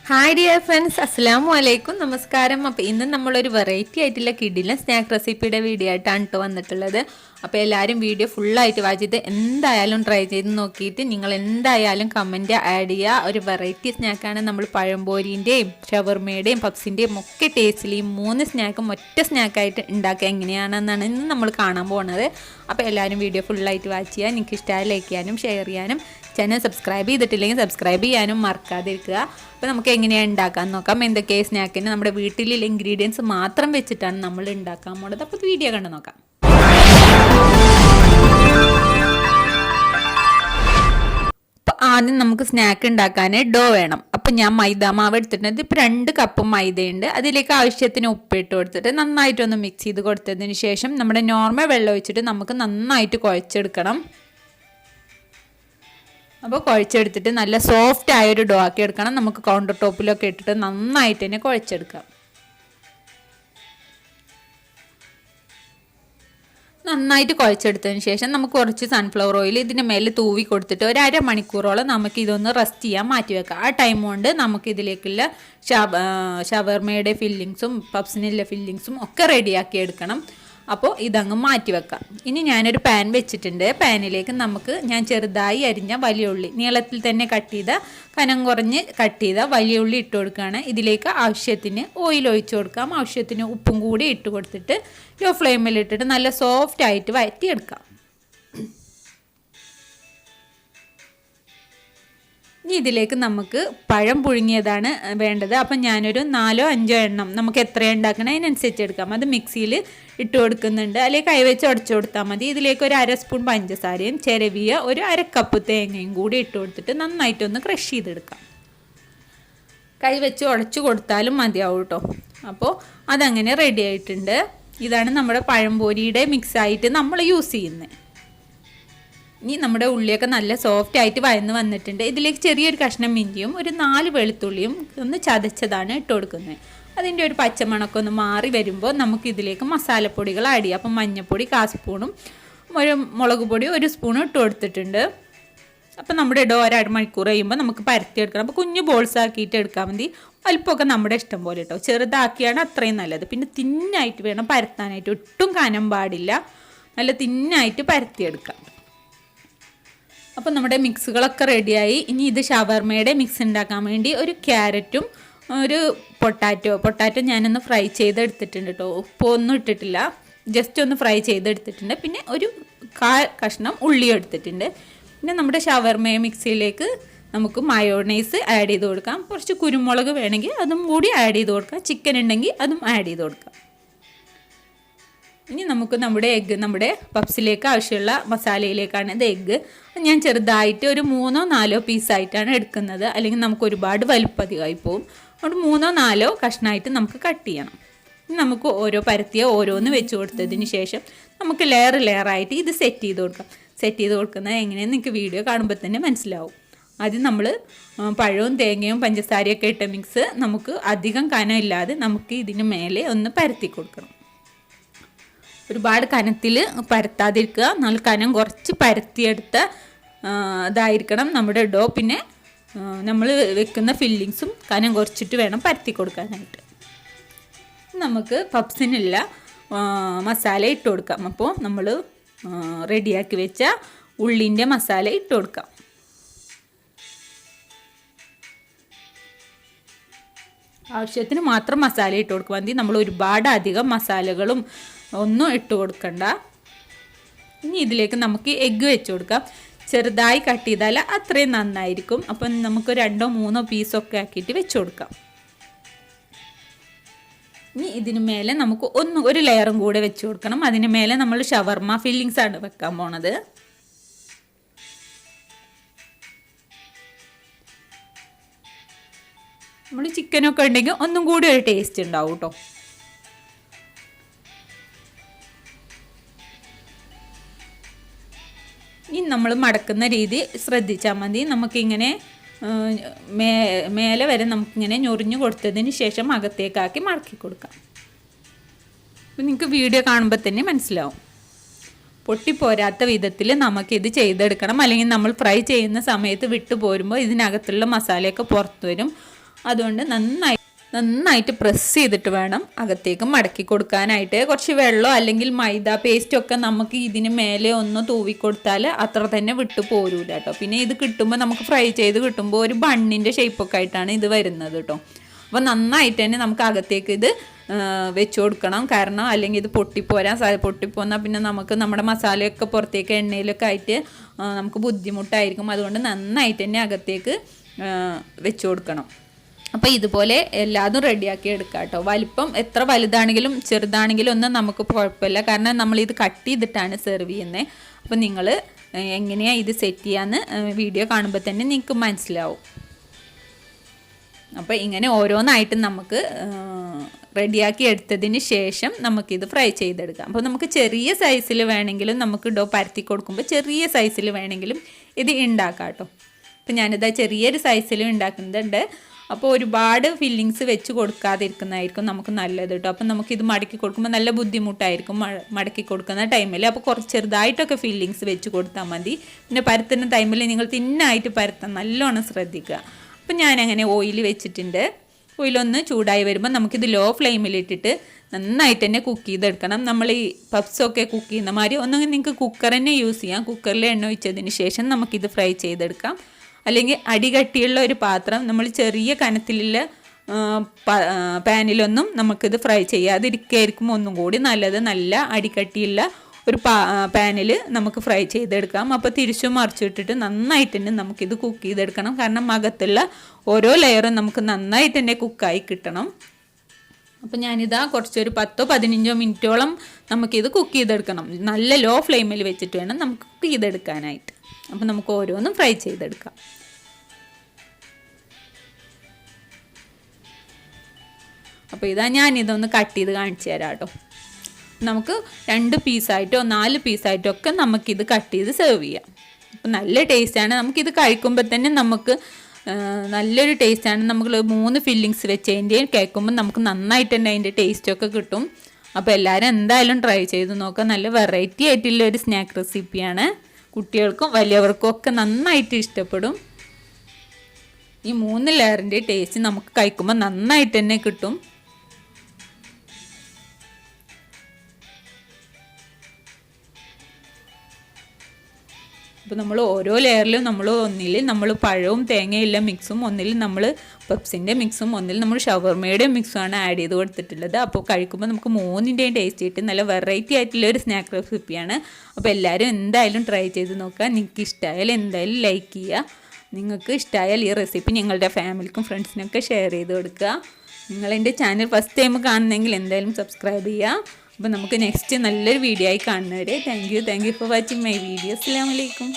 Hi dear friends, അസ്സലാമു അലൈക്കും, നമസ്കാരം. അപ്പോൾ ഇന്ന് നമ്മളൊരു വെറൈറ്റി ആയിട്ടുള്ള കിഡിലെ സ്നാക്ക് റെസിപ്പിയുടെ വീഡിയോ ആയിട്ടാണ് കേട്ടോ വന്നിട്ടുള്ളത്. അപ്പോൾ എല്ലാവരും വീഡിയോ ഫുള്ളായിട്ട് വാച്ച് ചെയ്ത് എന്തായാലും ട്രൈ ചെയ്ത് നോക്കിയിട്ട് നിങ്ങൾ എന്തായാലും കമൻറ്റ് ആഡ് ചെയ്യുക. ഒരു വെറൈറ്റി സ്നാക്കാണ്. നമ്മൾ പഴംപൊരിൻ്റെയും ഷവർമയുടെയും പപ്സിൻ്റെയും ഒക്കെ ടേസ്റ്റിൽ ഈ 3 സ്നാക്കും ഒറ്റ സ്നാക്കായിട്ട് ഉണ്ടാക്കുക എങ്ങനെയാണെന്നാണ് ഇന്ന് നമ്മൾ കാണാൻ പോകുന്നത്. അപ്പോൾ എല്ലാവരും വീഡിയോ ഫുള്ളായിട്ട് വാച്ച് ചെയ്യുക. നിങ്ങൾക്ക് ഇഷ്ടമായി ലൈക്ക് ചെയ്യാനും ഷെയർ ചെയ്യാനും ചാനൽ സബ്സ്ക്രൈബ് ചെയ്തിട്ടില്ലെങ്കിൽ സബ്സ്ക്രൈബ് ചെയ്യാനും മറക്കാതിരിക്കുക. അപ്പോൾ നമുക്ക് എങ്ങനെയാണ് ഉണ്ടാക്കാൻ നോക്കാം. എന്തൊക്കെ സ്നാക്കിന് നമ്മുടെ വീട്ടിലുള്ള ഇൻഗ്രീഡിയൻസ് മാത്രം വെച്ചിട്ടാണ് നമ്മൾ ഉണ്ടാക്കാൻ പോകുന്നത്. അപ്പോൾ വീഡിയോ കണ്ടു നോക്കാം. അപ്പോൾ ആദ്യം നമുക്ക് സ്നാക്ക് ഉണ്ടാക്കാൻ ഡോ വേണം. അപ്പോൾ ഞാൻ മൈദ മാവ് എടുത്തിട്ടുണ്ട്. ഇപ്പോൾ 2 കപ്പ് മൈദയുണ്ട്. അതിലേക്ക് ആവശ്യത്തിന് ഉപ്പിട്ട് കൊടുത്തിട്ട് നന്നായിട്ടൊന്ന് മിക്സ് ചെയ്ത് കൊടുത്തതിന് ശേഷം നമ്മുടെ നോർമൽ വെള്ളം ഒഴിച്ചിട്ട് നമുക്ക് നന്നായിട്ട് കുഴച്ചെടുക്കണം. അപ്പോൾ കുഴച്ചെടുത്തിട്ട് നല്ല സോഫ്റ്റ് ആയൊരു ഡോ ആക്കി എടുക്കണം. നമുക്ക് കൗണ്ടർ ടോപ്പിലൊക്കെ ഇട്ടിട്ട് നന്നായിട്ട് തന്നെ കുഴച്ചെടുക്കാം. നന്നായിട്ട് കുഴച്ചെടുത്തതിന് ശേഷം നമുക്ക് കുറച്ച് സൺഫ്ലവർ ഓയിൽ ഇതിൻ്റെ മേലെ തൂവി കൊടുത്തിട്ട് ഒരു അരമണിക്കൂറോളം നമുക്ക് ഇതൊന്ന് റെസ്റ്റ് ചെയ്യാൻ മാറ്റി വെക്കാം. ആ ടൈം കൊണ്ട് നമുക്ക് ഇതിലേക്കുള്ള ഷവർമയുടെ ഫില്ലിങ്സും പപ്സിനുള്ള ഫില്ലിങ്സും ഒക്കെ റെഡിയാക്കി എടുക്കണം. അപ്പോൾ ഇതങ്ങ് മാറ്റി വെക്കാം. ഇനി ഞാനൊരു പാൻ വെച്ചിട്ടുണ്ട്. പാനിലേക്ക് ഞാൻ ചെറുതായി അരിഞ്ഞ വലിയ ഉള്ളി, നീളത്തിൽ തന്നെ കട്ട് ചെയ്ത കനം കുറഞ്ഞ് കട്ട് ചെയ്ത വലിയ ഉള്ളി ഇട്ട് കൊടുക്കുകയാണ്. ഇതിലേക്ക് ആവശ്യത്തിന് ഓയിൽ ഒഴിച്ച് കൊടുക്കാം. ആവശ്യത്തിന് ഉപ്പും കൂടി ഇട്ട് കൊടുത്തിട്ട് ലോ ഫ്ലെയിമിൽ ഇട്ടിട്ട് നല്ല സോഫ്റ്റ് ആയിട്ട് വഴറ്റിയെടുക്കാം. ഇനി ഇതിലേക്ക് നമുക്ക് പഴം പുഴുങ്ങിയതാണ് വേണ്ടത്. അപ്പം ഞാനൊരു 4-5 എണ്ണം നമുക്ക് എത്ര ഉണ്ടാക്കണം അതിനനുസരിച്ച് എടുക്കാം. അത് മിക്സിയിൽ ഇട്ട് കൊടുക്കുന്നുണ്ട്. അല്ലെങ്കിൽ കൈവച്ച് ഉടച്ചു കൊടുത്താൽ മതി. ഇതിലേക്ക് ഒരു 1/2 സ്പൂൺ പഞ്ചസാരയും ചിരവിയ ഒരു 1/2 കപ്പ് തേങ്ങയും കൂടി ഇട്ട് കൊടുത്തിട്ട് നന്നായിട്ടൊന്ന് ക്രഷ് ചെയ്തെടുക്കാം. കൈവച്ച് ഉടച്ചു കൊടുത്താലും മതിയാവും കേട്ടോ. അപ്പോൾ അതങ്ങനെ റെഡി ആയിട്ടുണ്ട്. ഇതാണ് നമ്മുടെ പഴംപൊരിയുടെ മിക്സായിട്ട് നമ്മൾ യൂസ് ചെയ്യുന്നത്. ഇനി നമ്മുടെ ഉള്ളിയൊക്കെ നല്ല സോഫ്റ്റ് ആയിട്ട് വഴന്ന് വന്നിട്ടുണ്ട്. ഇതിലേക്ക് ചെറിയൊരു കഷ്ണം ഇഞ്ചിയും ഒരു 4 വെളുത്തുള്ളിയും ഒന്ന് ചതച്ചതാണ് ഇട്ട് കൊടുക്കുന്നത്. അതിൻ്റെ ഒരു പച്ചമണക്കം ഒന്ന് മാറി വരുമ്പോൾ നമുക്ക് ഇതിലേക്ക് മസാലപ്പൊടികൾ ആഡ് ചെയ്യാം. അപ്പം മഞ്ഞൾപ്പൊടി 1/4 സ്പൂണും ഒരു മുളക് പൊടി 1 സ്പൂണും ഇട്ട് കൊടുത്തിട്ടുണ്ട്. അപ്പം നമ്മുടെ ഡോ 1 മണിക്കൂർ കഴിയുമ്പോൾ നമുക്ക് പരത്തിയെടുക്കണം. അപ്പോൾ കുഞ്ഞു ബോൾസ് ആക്കിയിട്ട് എടുക്കാൻ മതി. അല്പമൊക്കെ നമ്മുടെ ഇഷ്ടം പോലെ കേട്ടോ. ചെറുതാക്കിയാണ് അത്രയും നല്ലത്. പിന്നെ തിന്നായിട്ട് വേണം പരത്താനായിട്ട്. ഒട്ടും കനം പാടില്ല. നല്ല തിന്നായിട്ട് പരത്തിയെടുക്കാം. അപ്പോൾ നമ്മുടെ മിക്സുകളൊക്കെ റെഡിയായി. ഇനി ഇത് ഷവർമയുടെ മിക്സ് ഉണ്ടാക്കാൻ വേണ്ടി ഒരു ക്യാരറ്റും ഒരു പൊട്ടാറ്റോ ഞാനൊന്ന് ഫ്രൈ ചെയ്തെടുത്തിട്ടുണ്ട് കേട്ടോ. ഉപ്പൊന്നും ഇട്ടിട്ടില്ല, ജസ്റ്റ് ഒന്ന് ഫ്രൈ ചെയ്തെടുത്തിട്ടുണ്ട്. പിന്നെ ഒരു കഷ്ണം ഉള്ളി എടുത്തിട്ടുണ്ട്. പിന്നെ നമ്മുടെ ഷവർമ മിക്സിയിലേക്ക് നമുക്ക് മയോണൈസ് ആഡ് ചെയ്ത് കൊടുക്കാം. കുറച്ച് കുരുമുളക് വേണമെങ്കിൽ അതും കൂടി ആഡ് ചെയ്ത് കൊടുക്കാം. ചിക്കൻ ഉണ്ടെങ്കിൽ അതും ആഡ് ചെയ്ത് കൊടുക്കാം. ഇനി നമുക്ക് നമ്മുടെ നമ്മുടെ പപ്സിലേക്ക് ആവശ്യമുള്ള മസാലയിലേക്കാണ് ഇത് എഗ്ഗ്. ഞാൻ ചെറുതായിട്ട് ഒരു 3-4 പീസായിട്ടാണ് എടുക്കുന്നത്. അല്ലെങ്കിൽ നമുക്ക് ഒരുപാട് വലുപ്പധികമായി പോകും. അതുകൊണ്ട് 3-4 കഷ്ണമായിട്ട് നമുക്ക് കട്ട് ചെയ്യണം. ഇനി നമുക്ക് ഓരോന്ന് വെച്ച് കൊടുത്തതിന് ശേഷം നമുക്ക് ലെയറായിട്ട് ഇത് സെറ്റ് ചെയ്ത് കൊടുക്കാം. സെറ്റ് ചെയ്ത് കൊടുക്കുന്നത് എങ്ങനെയെന്ന് നിങ്ങൾക്ക് വീഡിയോ കാണുമ്പോൾ തന്നെ മനസ്സിലാവും. ആദ്യം നമ്മൾ പഴവും തേങ്ങയും പഞ്ചസാരയൊക്കെ ഇട്ട മിക്സ് നമുക്ക് അധികം കനമില്ലാതെ നമുക്ക് ഇതിന് മേലെ ഒന്ന് പരത്തി കൊടുക്കണം. ഒരുപാട് കനത്തിൽ പരത്താതിരിക്കുക. നല്ല കനം കുറച്ച് പരത്തിയെടുത്ത ഇതായിരിക്കണം നമ്മുടെ ഡോ. പിന്നെ നമ്മൾ വെക്കുന്ന ഫില്ലിങ്സും കനം കുറച്ചിട്ട് വേണം പരത്തി കൊടുക്കാനായിട്ട്. നമുക്ക് പപ്സിനുള്ള മസാല ഇട്ട് കൊടുക്കാം. അപ്പോൾ നമ്മൾ റെഡിയാക്കി വെച്ച ഉള്ളിൻ്റെ മസാല ഇട്ട് കൊടുക്കാം. ആവശ്യത്തിന് മാത്രം മസാല ഇട്ട് കൊടുക്കുക മതി. നമ്മൾ ഒരുപാട് അധികം മസാലകളും ഒന്നും ഇട്ട് കൊടുക്കണ്ട. ഇനി ഇതിലേക്ക് നമുക്ക് എഗ്ഗ് വെച്ച് കൊടുക്കാം. ചെറുതായി കട്ട് ചെയ്താൽ അത്രയും നന്നായിരിക്കും. അപ്പം നമുക്ക് 2-3 പീസൊക്കെ ആക്കിയിട്ട് വെച്ച് കൊടുക്കാം. ഇനി ഇതിന് മേലെ നമുക്ക് ഒരു ലെയറും കൂടെ വെച്ച് കൊടുക്കണം. അതിന് മേലെ നമ്മൾ ഷവർമ ഫില്ലിങ്സ് ആണ് വെക്കാൻ പോണത്. നമ്മൾ ചിക്കനൊക്കെ ഉണ്ടെങ്കിൽ ഒന്നും കൂടി ഒരു ടേസ്റ്റ് ഉണ്ടാവും കേട്ടോ. ഇനി നമ്മൾ മടക്കുന്ന രീതി ശ്രദ്ധിച്ചാൽ മതി. നമുക്കിങ്ങനെ മേലെ വരെ നമുക്കിങ്ങനെ ഞൊറിഞ്ഞു കൊടുത്തതിന് ശേഷം അകത്തേക്കാക്കി മടക്കി കൊടുക്കാം. അപ്പോൾ നിങ്ങൾക്ക് വീഡിയോ കാണുമ്പോൾ തന്നെ മനസ്സിലാവും. പൊട്ടിപ്പോരാത്ത വിധത്തിൽ നമുക്കിത് ചെയ്തെടുക്കണം. അല്ലെങ്കിൽ നമ്മൾ ഫ്രൈ ചെയ്യുന്ന സമയത്ത് വിട്ടു പോരുമ്പോൾ ഇതിനകത്തുള്ള മസാലയൊക്കെ പുറത്തു വരും. അതുകൊണ്ട് നന്നായിട്ട് പ്രസ് ചെയ്തിട്ട് വേണം അകത്തേക്ക് മടക്കി കൊടുക്കാനായിട്ട്. കുറച്ച് വെള്ളമോ അല്ലെങ്കിൽ മൈദ പേസ്റ്റൊക്കെ നമുക്ക് ഇതിന് മേലെ ഒന്ന് തൂവി കൊടുത്താൽ അത്ര തന്നെ വിട്ടു പോരൂല കേട്ടോ. പിന്നെ ഇത് കിട്ടുമ്പോൾ നമുക്ക് ഫ്രൈ ചെയ്ത് കിട്ടുമ്പോൾ ഒരു ബണ്ണിൻ്റെ ഷേപ്പൊക്കെ ആയിട്ടാണ് ഇത് വരുന്നത് കേട്ടോ. അപ്പോൾ നന്നായിട്ട് തന്നെ നമുക്ക് അകത്തേക്ക് ഇത് വെച്ച് കൊടുക്കണം. കാരണം അല്ലെങ്കിൽ ഇത് പൊട്ടിപ്പോന്നാൽ പിന്നെ നമുക്ക് നമ്മുടെ മസാലയൊക്കെ പുറത്തേക്ക് എണ്ണയിലൊക്കെ ആയിട്ട് നമുക്ക് ബുദ്ധിമുട്ടായിരിക്കും. അതുകൊണ്ട് നന്നായിട്ട് തന്നെ അകത്തേക്ക് വെച്ച് കൊടുക്കണം. അപ്പോൾ ഇതുപോലെ എല്ലാതും റെഡിയാക്കി എടുക്കാം കേട്ടോ. വലിപ്പം എത്ര വലുതാണെങ്കിലും ചെറുതാണെങ്കിലും ഒന്നും നമുക്ക് കുഴപ്പമില്ല. കാരണം നമ്മളിത് കട്ട് ചെയ്തിട്ടാണ് സെർവ് ചെയ്യുന്നത്. അപ്പോൾ നിങ്ങൾ എങ്ങനെയാണ് ഇത് സെറ്റ് ചെയ്യാമെന്ന് വീഡിയോ കാണുമ്പോൾ തന്നെ നിങ്ങൾക്ക് മനസ്സിലാവും. അപ്പോൾ ഇങ്ങനെ ഓരോന്നായിട്ട് നമുക്ക് റെഡിയാക്കി എടുത്തതിന് ശേഷം നമുക്കിത് ഫ്രൈ ചെയ്തെടുക്കാം. അപ്പോൾ നമുക്ക് ചെറിയ സൈസിൽ വേണമെങ്കിലും നമുക്ക് ഡോ പരത്തി കൊടുക്കുമ്പോൾ ചെറിയ സൈസിൽ വേണമെങ്കിലും ഇത് ഉണ്ടാക്കാം കേട്ടോ. അപ്പോൾ ഞാനിതാ ചെറിയൊരു സൈസിലും ഉണ്ടാക്കുന്നുണ്ട്. അപ്പോൾ ഒരുപാട് ഫില്ലിങ്സ് വെച്ച് കൊടുക്കാതിരിക്കുന്നതായിരിക്കും നമുക്ക് നല്ലത് കേട്ടോ. അപ്പം നമുക്കിത് മടക്കി കൊടുക്കുമ്പോൾ നല്ല ബുദ്ധിമുട്ടായിരിക്കും മടക്കി കൊടുക്കുന്ന ടൈമിൽ. അപ്പോൾ കുറച്ച് ചെറുതായിട്ടൊക്കെ ഫില്ലിങ്സ് വെച്ച് കൊടുത്താൽ മതി. പിന്നെ പരത്തുന്ന ടൈമിൽ നിങ്ങൾ തിന്നായിട്ട് പരത്താൻ നല്ലോണം ശ്രദ്ധിക്കുക. അപ്പം ഞാനങ്ങനെ ഓയിൽ വെച്ചിട്ടുണ്ട്. ഓയിലൊന്ന് ചൂടായി വരുമ്പോൾ നമുക്കിത് ലോ ഫ്ലെയിമിലിട്ടിട്ട് നന്നായിട്ട് തന്നെ കുക്ക് ചെയ്തെടുക്കണം. നമ്മൾ ഈ പപ്സൊക്കെ കുക്ക് ചെയ്യുന്ന മാതിരി ഒന്നെങ്കിൽ നിങ്ങൾക്ക് കുക്കർ തന്നെ യൂസ് ചെയ്യാം. കുക്കറിൽ എണ്ണ ഒഴിച്ചതിന് ശേഷം നമുക്കിത് ഫ്രൈ ചെയ്തെടുക്കാം. അല്ലെങ്കിൽ അടികട്ടിയുള്ള ഒരു പാത്രം, നമ്മൾ ചെറിയ കനത്തിലുള്ള പാനിലൊന്നും നമുക്കിത് ഫ്രൈ ചെയ്യാതിരിക്കുകയായിരിക്കും ഒന്നും കൂടി നല്ലത്. നല്ല അടികട്ടിയുള്ള ഒരു പാനിൽ നമുക്ക് ഫ്രൈ ചെയ്തെടുക്കാം. അപ്പോൾ തിരിച്ചും മറിച്ചിട്ടിട്ട് നന്നായിട്ട് തന്നെ നമുക്കിത് കുക്ക് ചെയ്തെടുക്കണം. കാരണം അകത്തുള്ള ഓരോ ലെയറും നമുക്ക് നന്നായിട്ട് തന്നെ കുക്കായി കിട്ടണം. അപ്പോൾ ഞാനിതാ കുറച്ചൊരു 10-15 മിനിറ്റോളം നമുക്കിത് കുക്ക് ചെയ്തെടുക്കണം. നല്ല ലോ ഫ്ലെയിമിൽ വെച്ചിട്ട് വേണം നമുക്ക് കുക്ക് ചെയ്തെടുക്കാനായിട്ട്. അപ്പോൾ നമുക്ക് ഓരോന്നും ഫ്രൈ ചെയ്തെടുക്കാം. അപ്പോൾ ഇതാ ഞാനിതൊന്ന് കട്ട് ചെയ്ത് കാണിച്ചു തരാം കേട്ടോ. നമുക്ക് 2 പീസായിട്ടോ 4 പീസായിട്ടോ ഒക്കെ നമുക്കിത് കട്ട് ചെയ്ത് സെർവ് ചെയ്യാം. അപ്പോൾ നല്ല ടേസ്റ്റാണ്. നമുക്കിത് കഴിക്കുമ്പോൾ തന്നെ നമുക്ക് നല്ലൊരു ടേസ്റ്റാണ്. നമ്മൾ 3 ഫില്ലിങ്സ് വെച്ചതിൻ്റെ കേൾക്കുമ്പോൾ നമുക്ക് നന്നായിട്ട് തന്നെ അതിൻ്റെ ടേസ്റ്റൊക്കെ കിട്ടും. അപ്പോൾ എല്ലാവരും എന്തായാലും ട്രൈ ചെയ്ത് നോക്കുക. നല്ല വെറൈറ്റി ആയിട്ടുള്ള ഒരു സ്നാക്ക് റെസിപ്പിയാണ്. കുട്ടികൾക്കും വലിയവർക്കും ഒക്കെ നന്നായിട്ട് ഇഷ്ടപ്പെടും. ഈ 3 ലെയറിൻ്റെ ടേസ്റ്റ് നമുക്ക് കഴിക്കുമ്പോൾ നന്നായിട്ട് തന്നെ കിട്ടും. അപ്പോൾ നമ്മൾ ഓരോ ലെയറിലും നമ്മൾ പഴവും തേങ്ങയില്ല മിക്സും, ഒന്നിൽ നമ്മൾ പപ്സിൻ്റെ മിക്സും, ഒന്നിൽ നമ്മൾ ഷവർമയുടെ മിക്സുമാണ് ആഡ് ചെയ്ത് കൊടുത്തിട്ടുള്ളത്. അപ്പോൾ കഴിക്കുമ്പോൾ നമുക്ക് 3ൻ്റെയും ടേസ്റ്റ് കിട്ടും. നല്ല വെറൈറ്റി ആയിട്ടുള്ള ഒരു സ്നാക്ക് റെസിപ്പിയാണ്. അപ്പോൾ എല്ലാവരും എന്തായാലും ട്രൈ ചെയ്ത് നോക്കുക. നിങ്ങൾക്ക് ഇഷ്ടമായാൽ എന്തായാലും ലൈക്ക് ചെയ്യുക. നിങ്ങൾക്ക് ഇഷ്ടമായാൽ ഈ റെസിപ്പി നിങ്ങളുടെ ഫാമിലിക്കും ഫ്രണ്ട്സിനൊക്കെ ഷെയർ ചെയ്ത് കൊടുക്കുക. നിങ്ങളെൻ്റെ ചാനൽ ഫസ്റ്റ് ടൈം കാണുന്നെങ്കിൽ എന്തായാലും സബ്സ്ക്രൈബ് ചെയ്യുക. അപ്പോൾ നമുക്ക് നെക്സ്റ്റ് നല്ലൊരു വീഡിയോ ആയി കാണുന്നവരെ thank you for watching my video. അസ്സലാമു അലൈക്കും.